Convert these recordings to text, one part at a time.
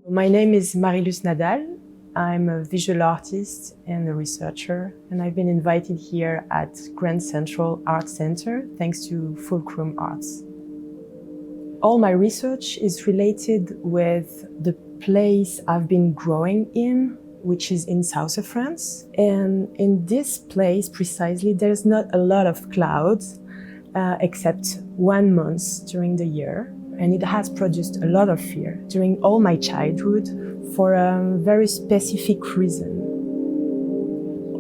My name is Marie-Luce Nadal. I'm a visual artist and a researcher, and I've been invited here at Grand Central Art Center thanks to Fulcrum Arts. All my research is related with the place I've been growing in, which is in south of France. And in this place precisely, there's not a lot of clouds, except 1 month during the year. And it has produced a lot of fear during all my childhood for a very specific reason.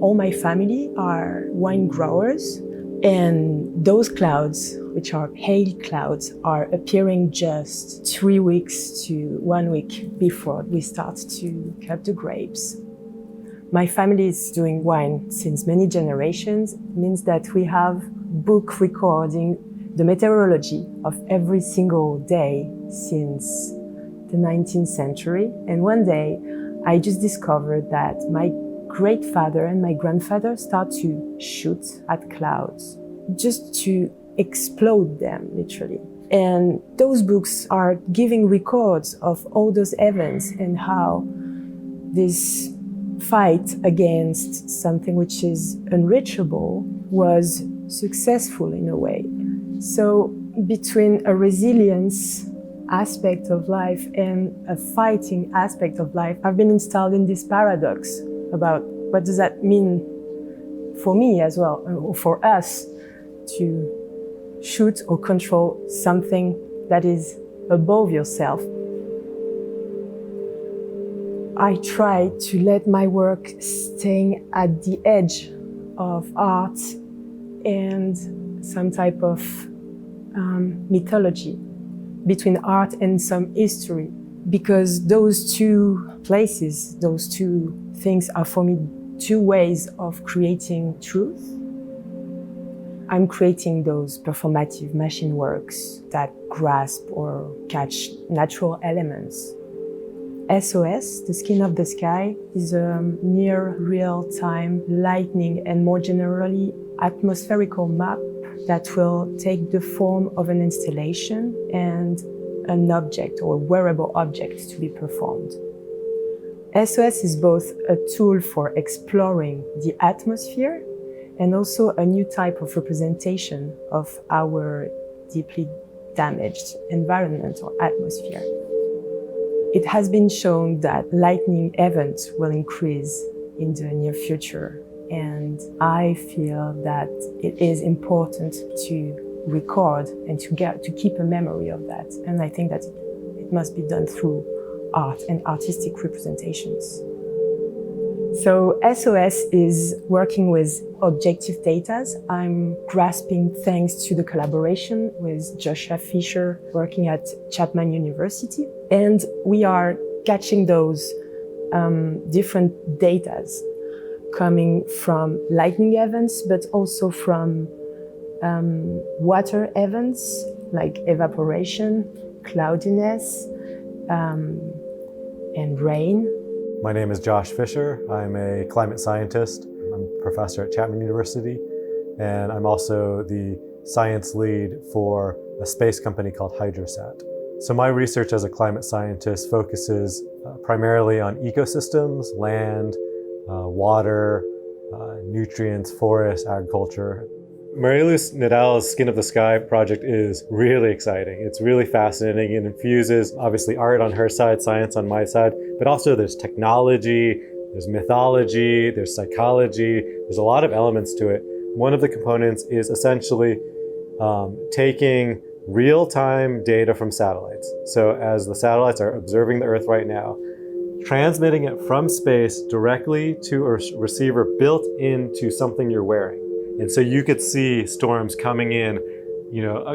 All my family are wine growers, and those clouds, which are hail clouds, are appearing just 3 weeks to 1 week before we start to cut the grapes. My family is doing wine since many generations. It means that we have book recording the meteorology of every single day since the 19th century. And one day, I just discovered that my great-father and my grandfather start to shoot at clouds, just to explode them, literally. And those books are giving records of all those events and how this fight against something which is unreachable was successful in a way. So between a resilience aspect of life and a fighting aspect of life, I've been installed in this paradox about what does that mean for me as well, or for us, to shoot or control something that is above yourself. I try to let my work stay at the edge of art and some type of mythology, between art and some history, because those two places, those two things are for me two ways of creating truth. I'm creating those performative machine works that grasp or catch natural elements. S.O.S, the Skin of the Sky, is a near real-time lightning and more generally atmospherical map that will take the form of an installation and an object or wearable object to be performed. S.O.S is both a tool for exploring the atmosphere and also a new type of representation of our deeply damaged environment or atmosphere. It has been shown that lightning events will increase in the near future. And I feel that it is important to record and to keep a memory of that. And I think that it must be done through art and artistic representations. So S.O.S is working with objective data. I'm grasping thanks to the collaboration with Joshua Fisher working at Chapman University. And we are catching those different data coming from lightning events, but also from water events like evaporation, cloudiness, and rain. My name is Josh Fisher. I'm a climate scientist. I'm a professor at Chapman University, and I'm also the science lead for a space company called Hydrosat. So my research as a climate scientist focuses primarily on ecosystems, land, water, nutrients, forests, agriculture. Marie-Luce Nadal's Skin of the Sky project is really exciting. It's really fascinating. It infuses, obviously, art on her side, science on my side, but also there's technology, there's mythology, there's psychology, there's a lot of elements to it. One of the components is essentially taking real-time data from satellites. So as the satellites are observing the Earth right now, transmitting it from space directly to a receiver built into something you're wearing. And so you could see storms coming in,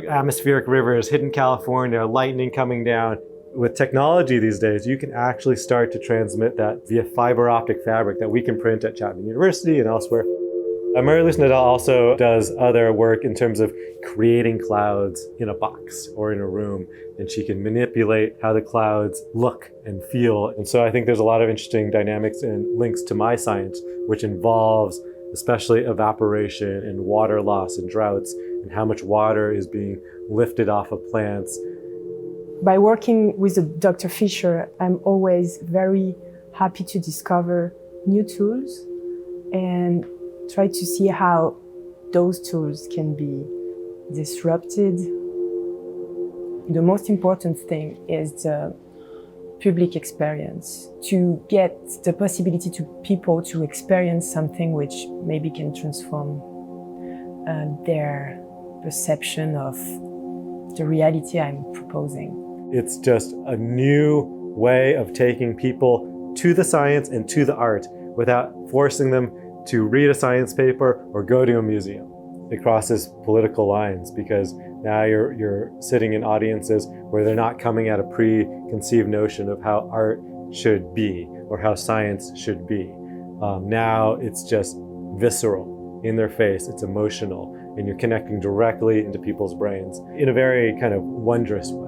atmospheric rivers, hidden California, lightning coming down. With technology these days, you can actually start to transmit that via fiber optic fabric that we can print at Chapman University and elsewhere. Marie-Luce Nadal also does other work in terms of creating clouds in a box or in a room, and she can manipulate how the clouds look and feel. And so I think there's a lot of interesting dynamics and links to my science, which involves especially evaporation and water loss and droughts, and how much water is being lifted off of plants By working with Dr. Fisher, I'm always very happy to discover new tools and try to see how those tools can be disrupted. The most important thing is the public experience, to get the possibility to people to experience something which maybe can transform their perception of the reality I'm proposing. It's just a new way of taking people to the science and to the art without forcing them to read a science paper or go to a museum. It crosses political lines because now you're sitting in audiences where they're not coming at a preconceived notion of how art should be or how science should be. Now it's just visceral, in their face, it's emotional, and you're connecting directly into people's brains in a very kind of wondrous way.